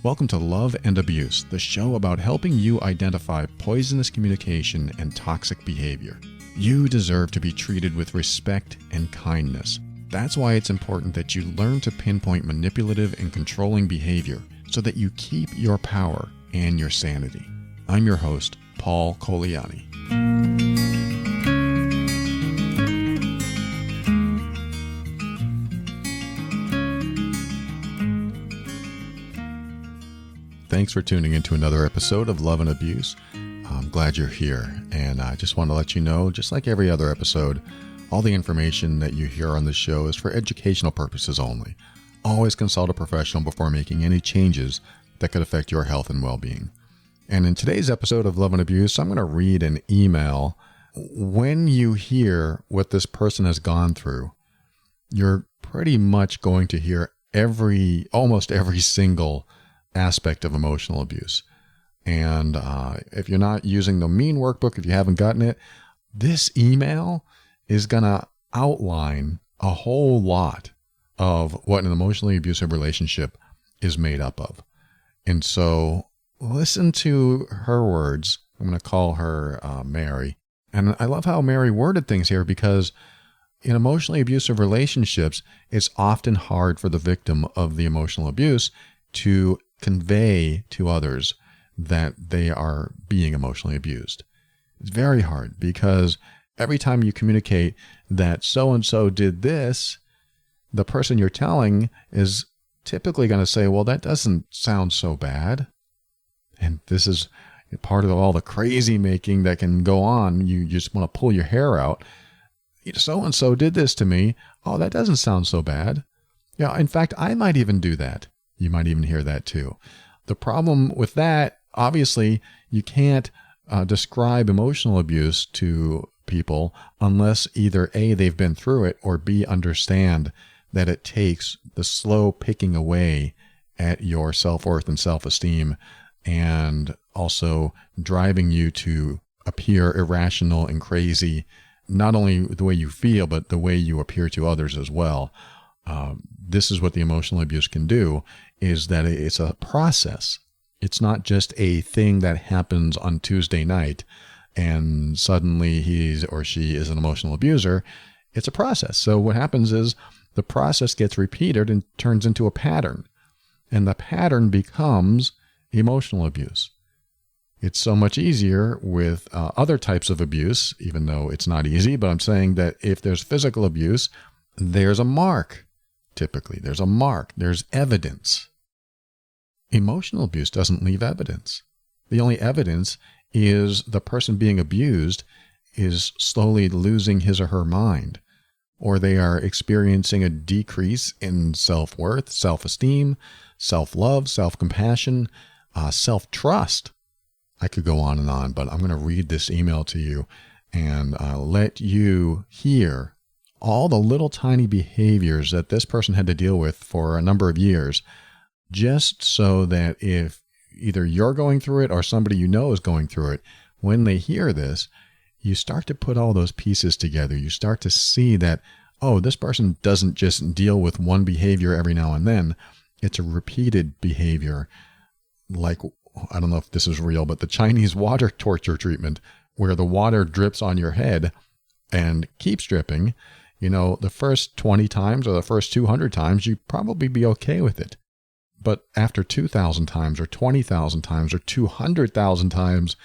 Welcome to Love and Abuse, the show about helping you identify poisonous communication and toxic behavior. You deserve to be treated with respect and kindness. That's why it's important that you learn to pinpoint manipulative and controlling behavior so that you keep your power and your sanity. I'm your host, Paul Coliani. Thanks for tuning into another episode of Love and Abuse. I'm glad you're here, and I just want to let you know, just like every other episode, all the information that you hear on the show is for educational purposes only. Always consult a professional before making any changes that could affect your health and well-being. And in today's episode of Love and Abuse, I'm going to read an email. When you hear what this person has gone through, you're pretty much going to hear almost every single aspect of emotional abuse. And if you're not using the MEAN workbook, if you haven't gotten it, this email is going to outline a whole lot of what an emotionally abusive relationship is made up of. And so listen to her words. I'm going to call her Mary. And I love how Mary worded things here, because in emotionally abusive relationships, it's often hard for the victim of the emotional abuse to convey to others that they are being emotionally abused. It's very hard, because every time you communicate that so-and-so did this, the person you're telling is typically going to say, well, that doesn't sound so bad. And this is part of all the crazy making that can go on. You just want to pull your hair out. So-and-so did this to me. Oh, that doesn't sound so bad. Yeah, in fact, I might even do that. You might even hear that too. The problem with that, obviously, you can't describe emotional abuse to people unless either A, they've been through it, or B, understand that it takes the slow picking away at your self-worth and self-esteem, and also driving you to appear irrational and crazy, not only the way you feel, but the way you appear to others as well. This is what the emotional abuse can do, is that it's a process. It's not just a thing that happens on Tuesday night and suddenly he or she is an emotional abuser. It's a process. So what happens is the process gets repeated and turns into a pattern. And the pattern becomes emotional abuse. It's so much easier with other types of abuse, even though it's not easy. But I'm saying that if there's physical abuse, there's a mark. Typically, there's a mark. There's evidence. Emotional abuse doesn't leave evidence. The only evidence is the person being abused is slowly losing his or her mind, or they are experiencing a decrease in self-worth, self-esteem, self-love, self-compassion, self-trust. I could go on, but I'm going to read this email to you and let you hear all the little tiny behaviors that this person had to deal with for a number of years, just so that if either you're going through it or somebody you know is going through it, when they hear this, you start to put all those pieces together. You start to see that, oh, this person doesn't just deal with one behavior every now and then. It's a repeated behavior. Like, I don't know if this is real, but the Chinese water torture treatment, where the water drips on your head and keeps dripping. The first 20 times or the first 200 times, you'd probably be okay with it. But after 2,000 times or 20,000 times or 200,000 times,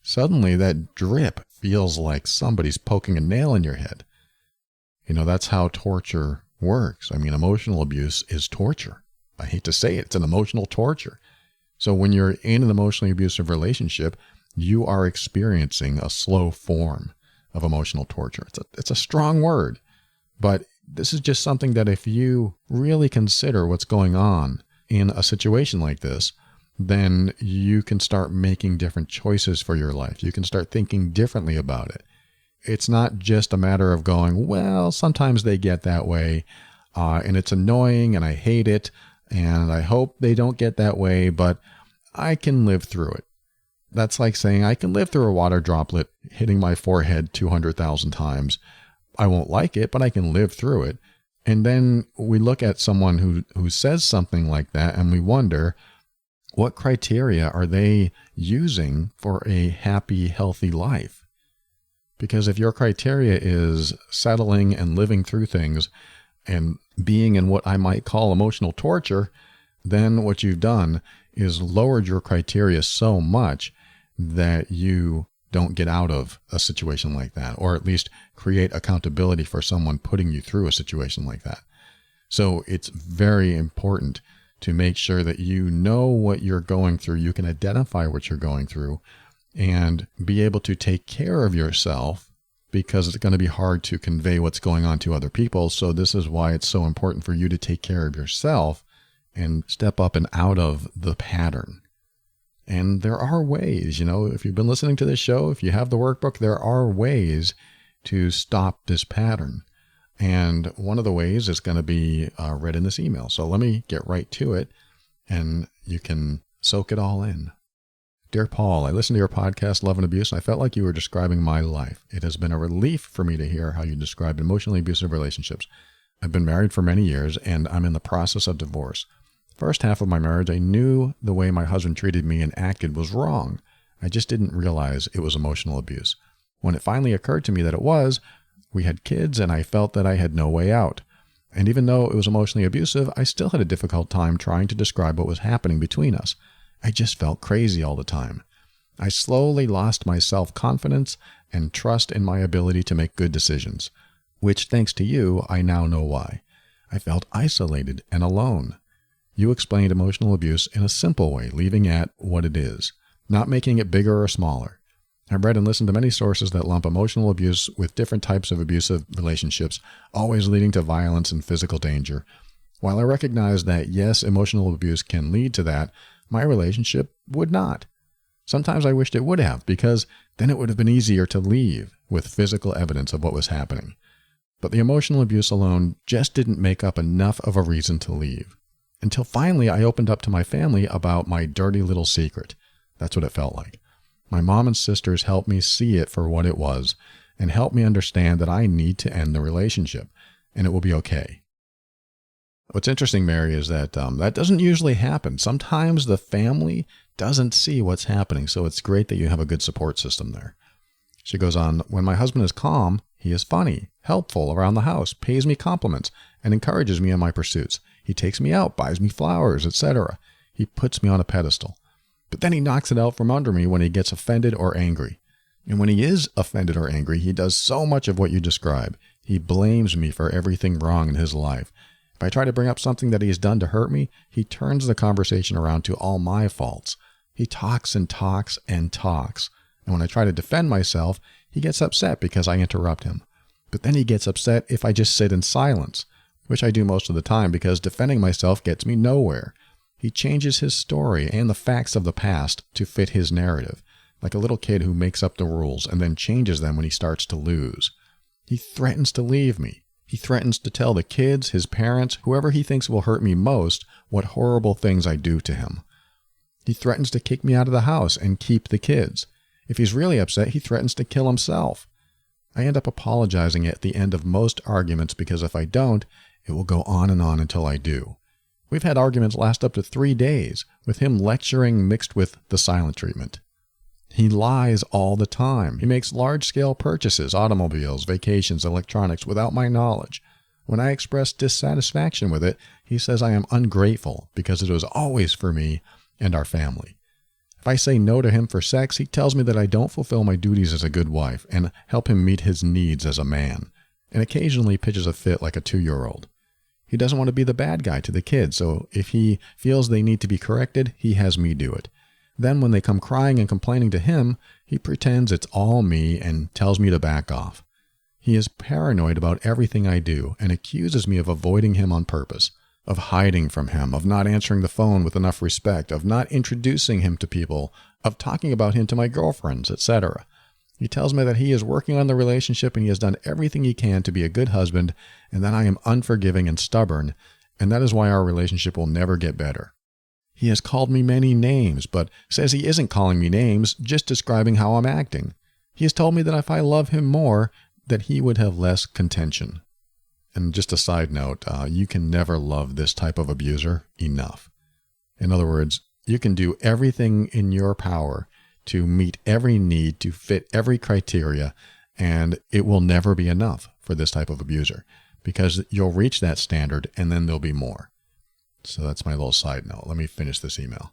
suddenly that drip feels like somebody's poking a nail in your head. That's how torture works. I mean, emotional abuse is torture. I hate to say it, it's an emotional torture. So when you're in an emotionally abusive relationship, you are experiencing a slow form of emotional torture. It's a strong word, but this is just something that if you really consider what's going on in a situation like this, then you can start making different choices for your life. You can start thinking differently about it. It's not just a matter of going, well, sometimes they get that way, and it's annoying and I hate it, and I hope they don't get that way, but I can live through it. That's like saying I can live through a water droplet hitting my forehead 200,000 times. I won't like it, but I can live through it. And then we look at someone who says something like that and we wonder, What criteria are they using for a happy, healthy life? Because if your criteria is settling and living through things and being in what I might call emotional torture, then what you've done is lowered your criteria so much that you don't get out of a situation like that, or at least create accountability for someone putting you through a situation like that. So it's very important to make sure that you know what you're going through, you can identify what you're going through, and be able to take care of yourself, because it's going to be hard to convey what's going on to other people. So this is why it's so important for you to take care of yourself and step up and out of the pattern. And there are ways, if you've been listening to this show, if you have the workbook, there are ways to stop this pattern. And one of the ways is going to be read in this email. So let me get right to it, and you can soak it all in. Dear Paul, I listened to your podcast, Love and Abuse, and I felt like you were describing my life. It has been a relief for me to hear how you described emotionally abusive relationships. I've been married for many years, and I'm in the process of divorce. First half of my marriage, I knew the way my husband treated me and acted was wrong. I just didn't realize it was emotional abuse. When it finally occurred to me that it was, we had kids, and I felt that I had no way out. And even though it was emotionally abusive, I still had a difficult time trying to describe what was happening between us. I just felt crazy all the time. I slowly lost my self-confidence and trust in my ability to make good decisions, which, thanks to you, I now know why. I felt isolated and alone. You explained emotional abuse in a simple way, leaving it at what it is, not making it bigger or smaller. I've read and listened to many sources that lump emotional abuse with different types of abusive relationships, always leading to violence and physical danger. While I recognize that, yes, emotional abuse can lead to that, my relationship would not. Sometimes I wished it would have, because then it would have been easier to leave with physical evidence of what was happening. But the emotional abuse alone just didn't make up enough of a reason to leave. Until finally I opened up to my family about my dirty little secret. That's what it felt like. My mom and sisters helped me see it for what it was, and helped me understand that I need to end the relationship, and it will be okay. What's interesting, Mary, is that that doesn't usually happen. Sometimes the family doesn't see what's happening, so it's great that you have a good support system there. She goes on, when my husband is calm, he is funny, helpful around the house, pays me compliments, and encourages me in my pursuits. He takes me out, buys me flowers, etc. He puts me on a pedestal. But then he knocks it out from under me when he gets offended or angry. And when he is offended or angry, he does so much of what you describe. He blames me for everything wrong in his life. If I try to bring up something that he has done to hurt me, he turns the conversation around to all my faults. He talks and talks and talks. And when I try to defend myself, he gets upset because I interrupt him. But then he gets upset if I just sit in silence, which I do most of the time because defending myself gets me nowhere. He changes his story and the facts of the past to fit his narrative, like a little kid who makes up the rules and then changes them when he starts to lose. He threatens to leave me. He threatens to tell the kids, his parents, whoever he thinks will hurt me most, what horrible things I do to him. He threatens to kick me out of the house and keep the kids. If he's really upset, he threatens to kill himself. I end up apologizing at the end of most arguments because if I don't, it will go on and on until I do. We've had arguments last up to 3 days, with him lecturing mixed with the silent treatment. He lies all the time. He makes large-scale purchases, automobiles, vacations, electronics, without my knowledge. When I express dissatisfaction with it, he says I am ungrateful because it was always for me and our family. If I say no to him for sex, he tells me that I don't fulfill my duties as a good wife and help him meet his needs as a man, and occasionally pitches a fit like a 2-year-old. He doesn't want to be the bad guy to the kids, so if he feels they need to be corrected, he has me do it. Then when they come crying and complaining to him, he pretends it's all me and tells me to back off. He is paranoid about everything I do and accuses me of avoiding him on purpose, of hiding from him, of not answering the phone with enough respect, of not introducing him to people, of talking about him to my girlfriends, etc. He tells me that he is working on the relationship and he has done everything he can to be a good husband, and that I am unforgiving and stubborn, and that is why our relationship will never get better. He has called me many names, but says he isn't calling me names, just describing how I'm acting. He has told me that if I love him more, that he would have less contention. And just a side note, you can never love this type of abuser enough. In other words, You can do everything in your power to meet every need, to fit every criteria, and it will never be enough for this type of abuser because you'll reach that standard and then there'll be more. So that's my little side note. Let me finish this email.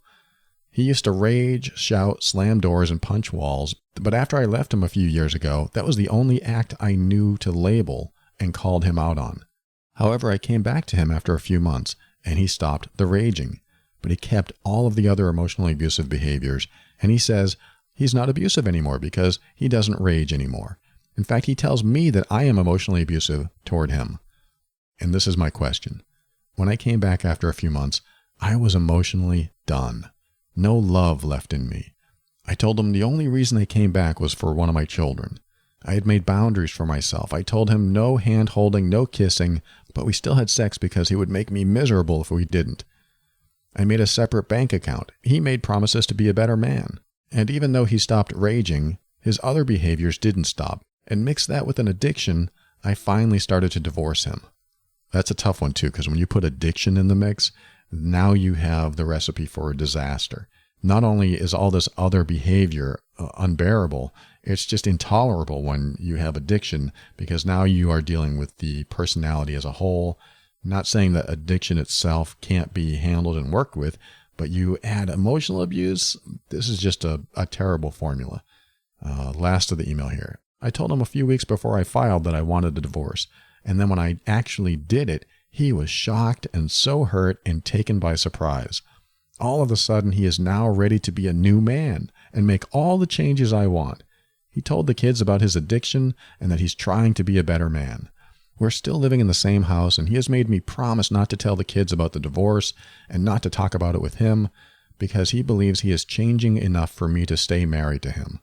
He used to rage, shout, slam doors, and punch walls, but after I left him a few years ago, that was the only act I knew to label and called him out on. However, I came back to him after a few months, and he stopped the raging, but he kept all of the other emotionally abusive behaviors, and he says he's not abusive anymore because he doesn't rage anymore. In fact, he tells me that I am emotionally abusive toward him. And this is my question. When I came back after a few months, I was emotionally done. No love left in me. I told him the only reason I came back was for one of my children. I had made boundaries for myself. I told him no hand-holding, no kissing, but we still had sex because he would make me miserable if we didn't. I made a separate bank account. He made promises to be a better man. And even though he stopped raging, his other behaviors didn't stop. And mix that with an addiction, I finally started to divorce him. That's a tough one too, because when you put addiction in the mix, now you have the recipe for a disaster. Not only is all this other behavior unbearable, it's just intolerable when you have addiction because now you are dealing with the personality as a whole. I'm not saying that addiction itself can't be handled and worked with, but you add emotional abuse, this is just a terrible formula. Last of the email here. I told him a few weeks before I filed that I wanted a divorce, and then when I actually did it, he was shocked and so hurt and taken by surprise. All of a sudden, he is now ready to be a new man and make all the changes I want. He told the kids about his addiction and that he's trying to be a better man. We're still living in the same house, and he has made me promise not to tell the kids about the divorce and not to talk about it with him because he believes he is changing enough for me to stay married to him.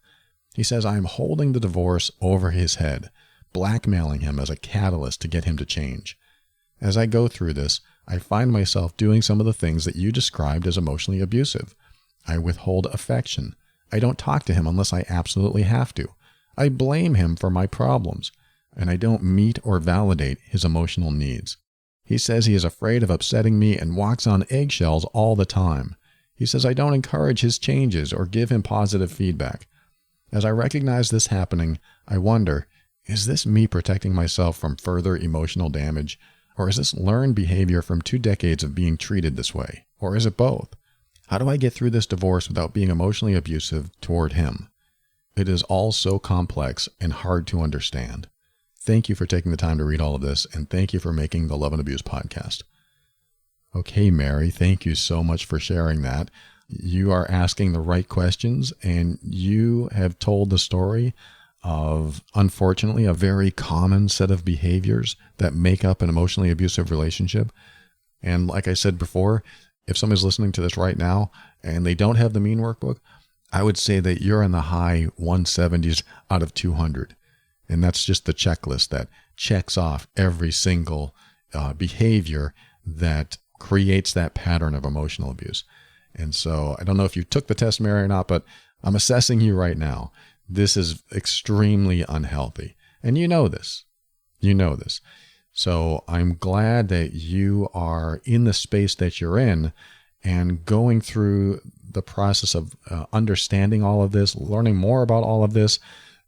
He says I am holding the divorce over his head, blackmailing him as a catalyst to get him to change. As I go through this, I find myself doing some of the things that you described as emotionally abusive. I withhold affection. I don't talk to him unless I absolutely have to. I blame him for my problems, and I don't meet or validate his emotional needs. He says he is afraid of upsetting me and walks on eggshells all the time. He says I don't encourage his changes or give him positive feedback. As I recognize this happening, I wonder, is this me protecting myself from further emotional damage? Or is this learned behavior from 2 decades of being treated this way? Or is it both? How do I get through this divorce without being emotionally abusive toward him? It is all so complex and hard to understand. Thank you for taking the time to read all of this, and thank you for making the Love and Abuse podcast. Okay, Mary, thank you so much for sharing that. You are asking the right questions, and you have told the story of, unfortunately, a very common set of behaviors that make up an emotionally abusive relationship. And like I said before, if somebody's listening to this right now and they don't have the Mean Workbook, I would say that you're in the high 170s out of 200. And that's just the checklist that checks off every single behavior that creates that pattern of emotional abuse. And so I don't know if you took the test, Mary, or not, but I'm assessing you right now. This is extremely unhealthy. And you know this. You know this. So I'm glad that you are in the space that you're in and going through the process of understanding all of this, learning more about all of this,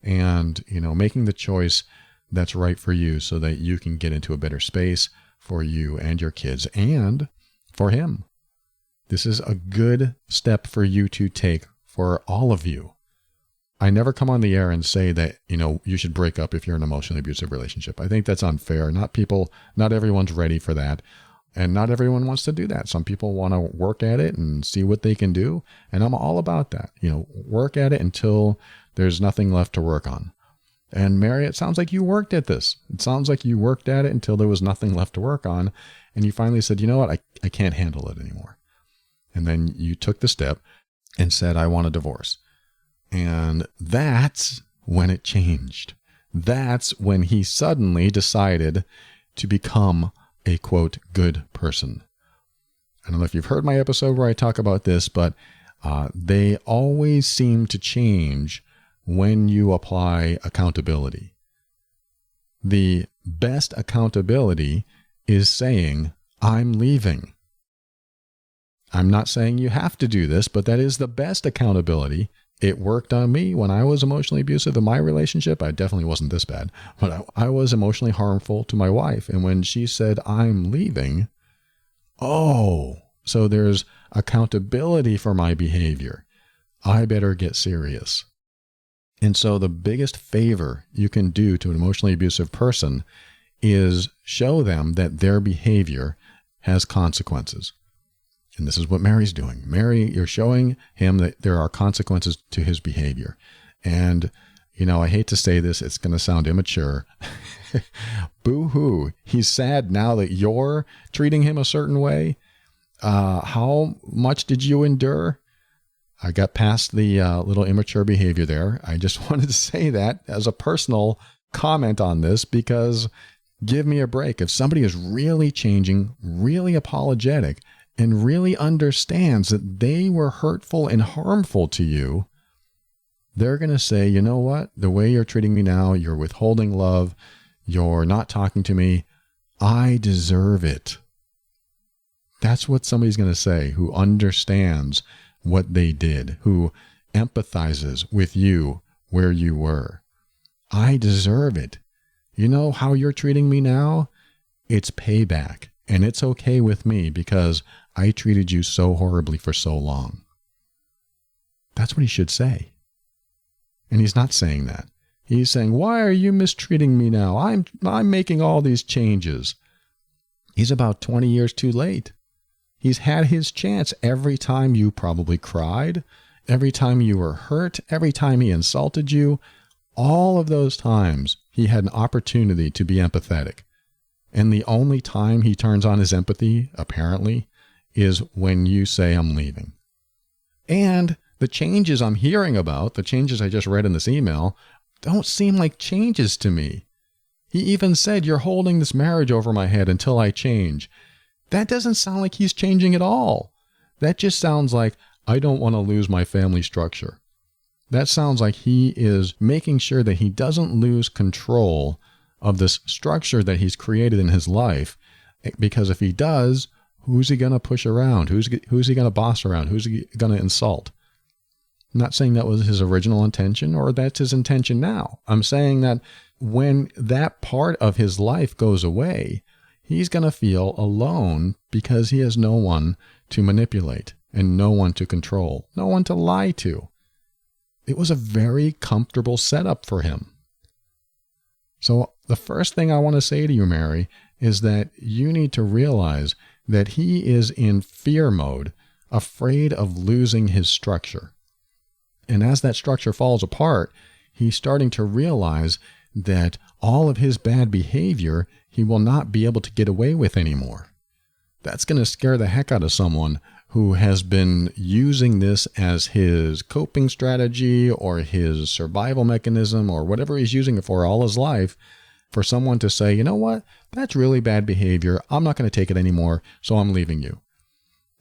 and, making the choice that's right for you so that you can get into a better space for you and your kids and for him. This is a good step for you to take for all of you. I never come on the air and say that, you should break up if you're in an emotionally abusive relationship. I think that's unfair. Not everyone's ready for that. And not everyone wants to do that. Some people want to work at it and see what they can do. And I'm all about that. Work at it until there's nothing left to work on. And Mary, it sounds like you worked at this. It sounds like you worked at it until there was nothing left to work on. And you finally said, you know what? I can't handle it anymore. And then you took the step and said, I want a divorce. And that's when it changed. That's when he suddenly decided to become a, quote, good person. I don't know if you've heard my episode where I talk about this, but they always seem to change when you apply accountability. The best accountability is saying, I'm leaving. I'm not saying you have to do this, but that is the best accountability. It worked on me when I was emotionally abusive in my relationship. I definitely wasn't this bad, but I was emotionally harmful to my wife. And when she said, I'm leaving, so there's accountability for my behavior. I better get serious. And so the biggest favor you can do to an emotionally abusive person is show them that their behavior has consequences. And this is what Mary's doing. Mary, you're showing him that there are consequences to his behavior. And, I hate to say this, it's going to sound immature. Boo-hoo. He's sad now that you're treating him a certain way. How much did you endure? I got past the little immature behavior there. I just wanted to say that as a personal comment on this, because give me a break. If somebody is really changing, really apologetic, and really understands that they were hurtful and harmful to you, they're going to say, you know what? The way you're treating me now, you're withholding love, you're not talking to me, I deserve it. That's what somebody's going to say who understands what they did, who empathizes with you where you were. I deserve it. You know how you're treating me now? It's payback. And it's okay with me because I treated you so horribly for so long. That's what he should say. And he's not saying that. He's saying, why are you mistreating me now? I'm making all these changes. He's about 20 years too late. He's had his chance every time you probably cried, every time you were hurt, every time he insulted you. All of those times he had an opportunity to be empathetic. And the only time he turns on his empathy, apparently, is when you say, I'm leaving. And the changes I'm hearing about, the changes I just read in this email, don't seem like changes to me. He even said, you're holding this marriage over my head until I change. That doesn't sound like he's changing at all. That just sounds like, I don't want to lose my family structure. That sounds like he is making sure that he doesn't lose control of this structure that he's created in his life. Because if he does, who's he going to push around? Who's he going to boss around? Who's he going to insult? I'm not saying that was his original intention or that's his intention now. I'm saying that when that part of his life goes away, he's going to feel alone because he has no one to manipulate and no one to control, no one to lie to. It was a very comfortable setup for him. So the first thing I want to say to you, Mary, is that you need to realize that he is in fear mode, afraid of losing his structure. And as that structure falls apart, he's starting to realize that all of his bad behavior he will not be able to get away with anymore. That's going to scare the heck out of someone who has been using this as his coping strategy or his survival mechanism or whatever he's using it for all his life, for someone to say, you know what, that's really bad behavior. I'm not going to take it anymore, so I'm leaving you.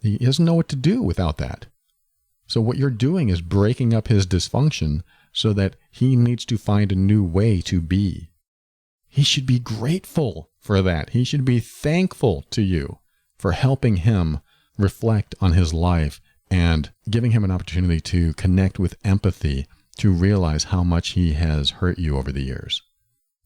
He doesn't know what to do without that. So what you're doing is breaking up his dysfunction so that he needs to find a new way to be. He should be grateful for that. He should be thankful to you for helping him reflect on his life and giving him an opportunity to connect with empathy, to realize how much he has hurt you over the years.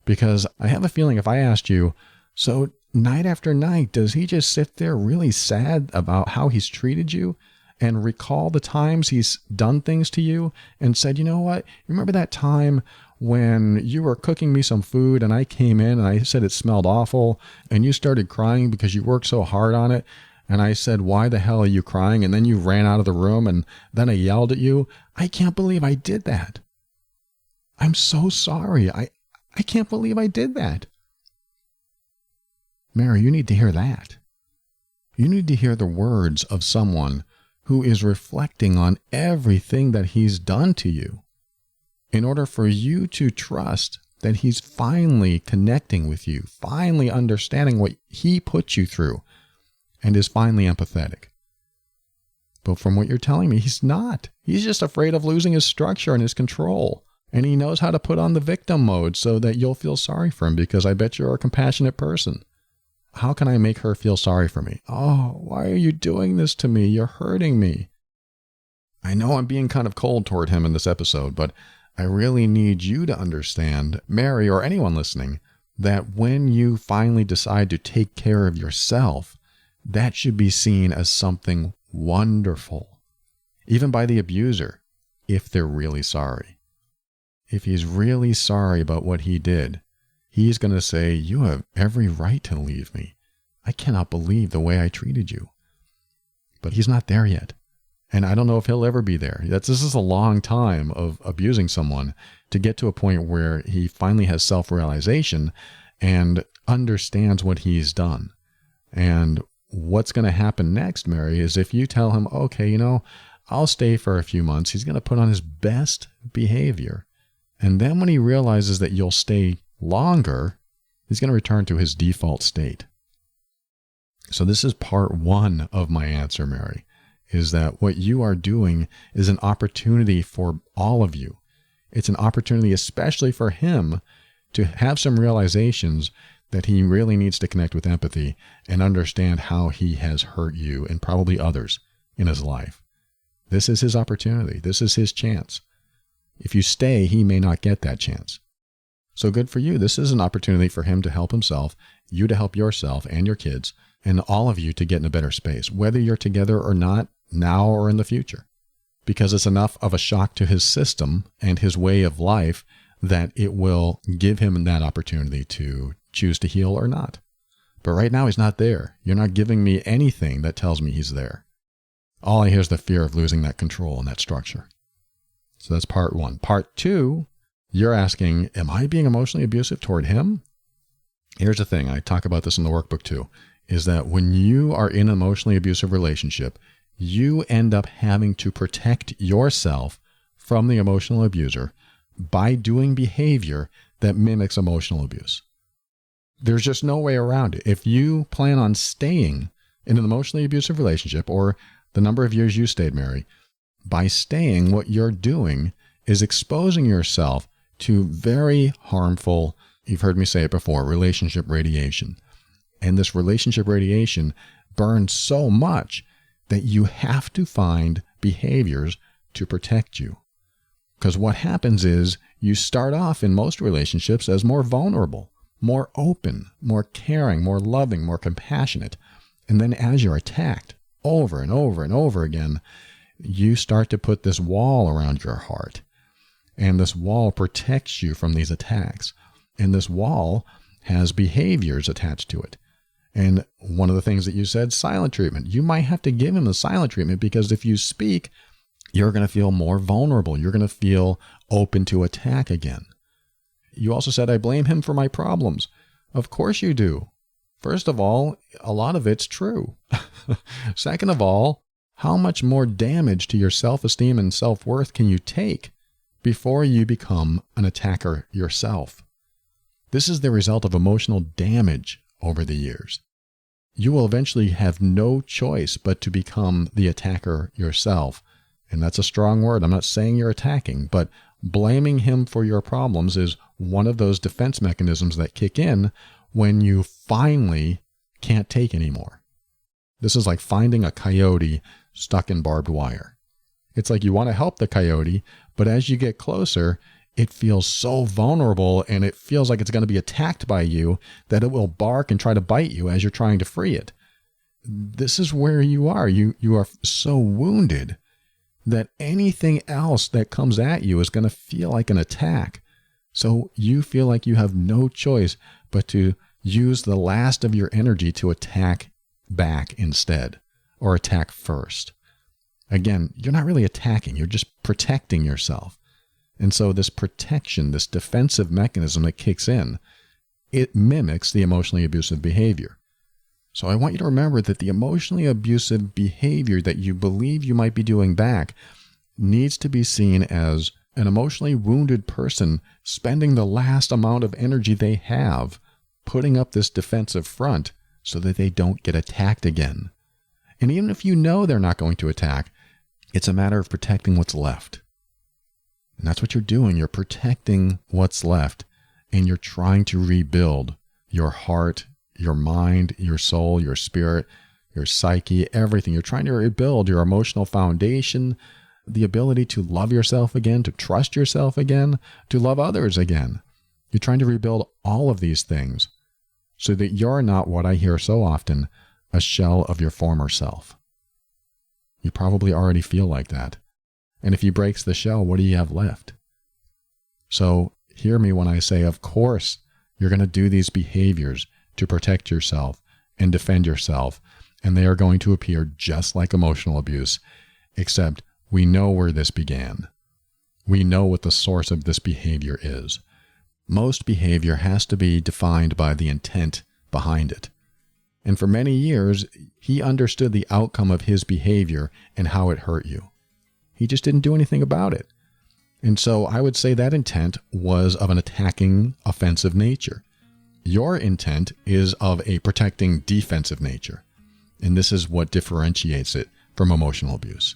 Because I have a feeling if I asked you, so night after night, does he just sit there really sad about how he's treated you and recall the times he's done things to you and said, you know what, remember that time when you were cooking me some food and I came in and I said it smelled awful and you started crying because you worked so hard on it? And I said, why the hell are you crying? And then you ran out of the room and then I yelled at you. I can't believe I did that. I'm so sorry. I can't believe I did that. Mary, you need to hear that. You need to hear the words of someone who is reflecting on everything that he's done to you in order for you to trust that he's finally connecting with you, finally understanding what he put you through, and is finally empathetic. But from what you're telling me, he's not. He's just afraid of losing his structure and his control. And he knows how to put on the victim mode so that you'll feel sorry for him because I bet you're a compassionate person. How can I make her feel sorry for me? Oh, why are you doing this to me? You're hurting me. I know I'm being kind of cold toward him in this episode, but I really need you to understand, Mary or anyone listening, that when you finally decide to take care of yourself, that should be seen as something wonderful, even by the abuser, if they're really sorry. If he's really sorry about what he did, he's going to say, you have every right to leave me. I cannot believe the way I treated you. But he's not there yet. And I don't know if he'll ever be there. This is a long time of abusing someone to get to a point where he finally has self-realization and understands what he's done. And what's going to happen next, Mary, is if you tell him, okay, I'll stay for a few months, he's going to put on his best behavior. And then when he realizes that you'll stay longer, he's going to return to his default state. So this is part one of my answer, Mary, is that what you are doing is an opportunity for all of you. It's an opportunity, especially for him, to have some realizations that he really needs to connect with empathy and understand how he has hurt you and probably others in his life. This is his opportunity. This is his chance. If you stay, he may not get that chance. So good for you. This is an opportunity for him to help himself, you to help yourself and your kids, and all of you to get in a better space, whether you're together or not, now or in the future. Because it's enough of a shock to his system and his way of life that it will give him that opportunity to choose to heal or not. But right now he's not there. You're not giving me anything that tells me he's there. All I hear is the fear of losing that control and that structure. So that's part one. Part two, you're asking, am I being emotionally abusive toward him? Here's the thing. I talk about this in the workbook too, is that when you are in an emotionally abusive relationship, you end up having to protect yourself from the emotional abuser by doing behavior that mimics emotional abuse. There's just no way around it. If you plan on staying in an emotionally abusive relationship, or the number of years you stayed, Mary, by staying, what you're doing is exposing yourself to very harmful, you've heard me say it before, relationship radiation. And this relationship radiation burns so much that you have to find behaviors to protect you. Because what happens is you start off in most relationships as more vulnerable, more open, more caring, more loving, more compassionate. And then as you're attacked over and over and over again, you start to put this wall around your heart. And this wall protects you from these attacks. And this wall has behaviors attached to it. And one of the things that you said, silent treatment. You might have to give him the silent treatment because if you speak, you're going to feel more vulnerable. You're going to feel open to attack again. You also said, I blame him for my problems. Of course you do. First of all, a lot of it's true. Second of all, how much more damage to your self-esteem and self-worth can you take before you become an attacker yourself? This is the result of emotional damage over the years. You will eventually have no choice but to become the attacker yourself. And that's a strong word. I'm not saying you're attacking, but blaming him for your problems is one of those defense mechanisms that kick in when you finally can't take anymore. This is like finding a coyote stuck in barbed wire. It's like you want to help the coyote, but as you get closer, it feels so vulnerable and it feels like it's going to be attacked by you that it will bark and try to bite you as you're trying to free it. This is where you are. You are so wounded that anything else that comes at you is going to feel like an attack. So you feel like you have no choice but to use the last of your energy to attack back instead, or attack first. Again, you're not really attacking, you're just protecting yourself. And so this protection, this defensive mechanism that kicks in, it mimics the emotionally abusive behavior. So I want you to remember that the emotionally abusive behavior that you believe you might be doing back needs to be seen as an emotionally wounded person spending the last amount of energy they have putting up this defensive front so that they don't get attacked again. And even if you know they're not going to attack, it's a matter of protecting what's left. And that's what you're doing. You're protecting what's left, and you're trying to rebuild your heart, your mind, your soul, your spirit, your psyche, everything. You're trying to rebuild your emotional foundation, the ability to love yourself again, to trust yourself again, to love others again. You're trying to rebuild all of these things so that you're not, what I hear so often, a shell of your former self. You probably already feel like that. And if he breaks the shell, what do you have left? So hear me when I say, of course, you're going to do these behaviors to protect yourself and defend yourself, and they are going to appear just like emotional abuse, except we know where this began. We know what the source of this behavior is. Most behavior has to be defined by the intent behind it. And for many years, he understood the outcome of his behavior and how it hurt you. He just didn't do anything about it. And so I would say that intent was of an attacking, offensive nature. Your intent is of a protecting, defensive nature. And this is what differentiates it from emotional abuse.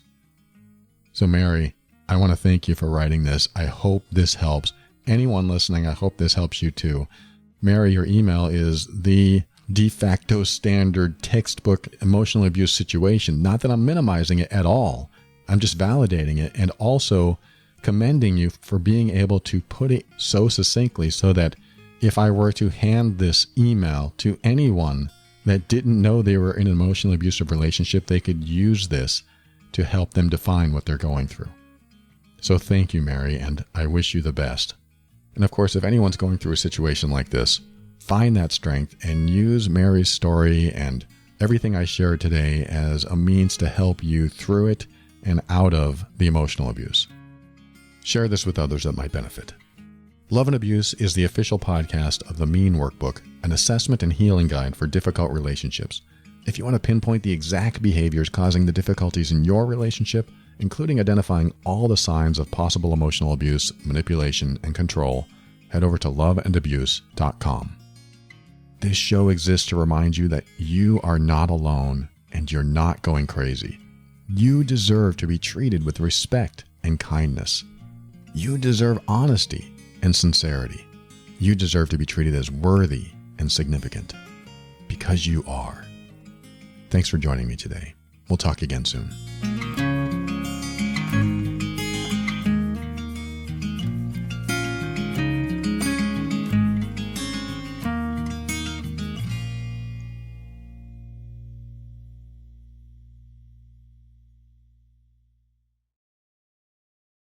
So Mary, I want to thank you for writing this. I hope this helps. Anyone listening, I hope this helps you too. Mary, your email is the de facto standard textbook emotional abuse situation. Not that I'm minimizing it at all. I'm just validating it and also commending you for being able to put it so succinctly so that if I were to hand this email to anyone that didn't know they were in an emotionally abusive relationship, they could use this to help them define what they're going through. So thank you, Mary, and I wish you the best. And of course, if anyone's going through a situation like this, find that strength and use Mary's story and everything I shared today as a means to help you through it and out of the emotional abuse. Share this with others that might benefit. Love and Abuse is the official podcast of the Mean Workbook, an assessment and healing guide for difficult relationships. If you want to pinpoint the exact behaviors causing the difficulties in your relationship, including identifying all the signs of possible emotional abuse, manipulation, and control, head over to loveandabuse.com. This show exists to remind you that you are not alone and you're not going crazy. You deserve to be treated with respect and kindness. You deserve honesty and sincerity. You deserve to be treated as worthy and significant because you are. Thanks for joining me today. We'll talk again soon.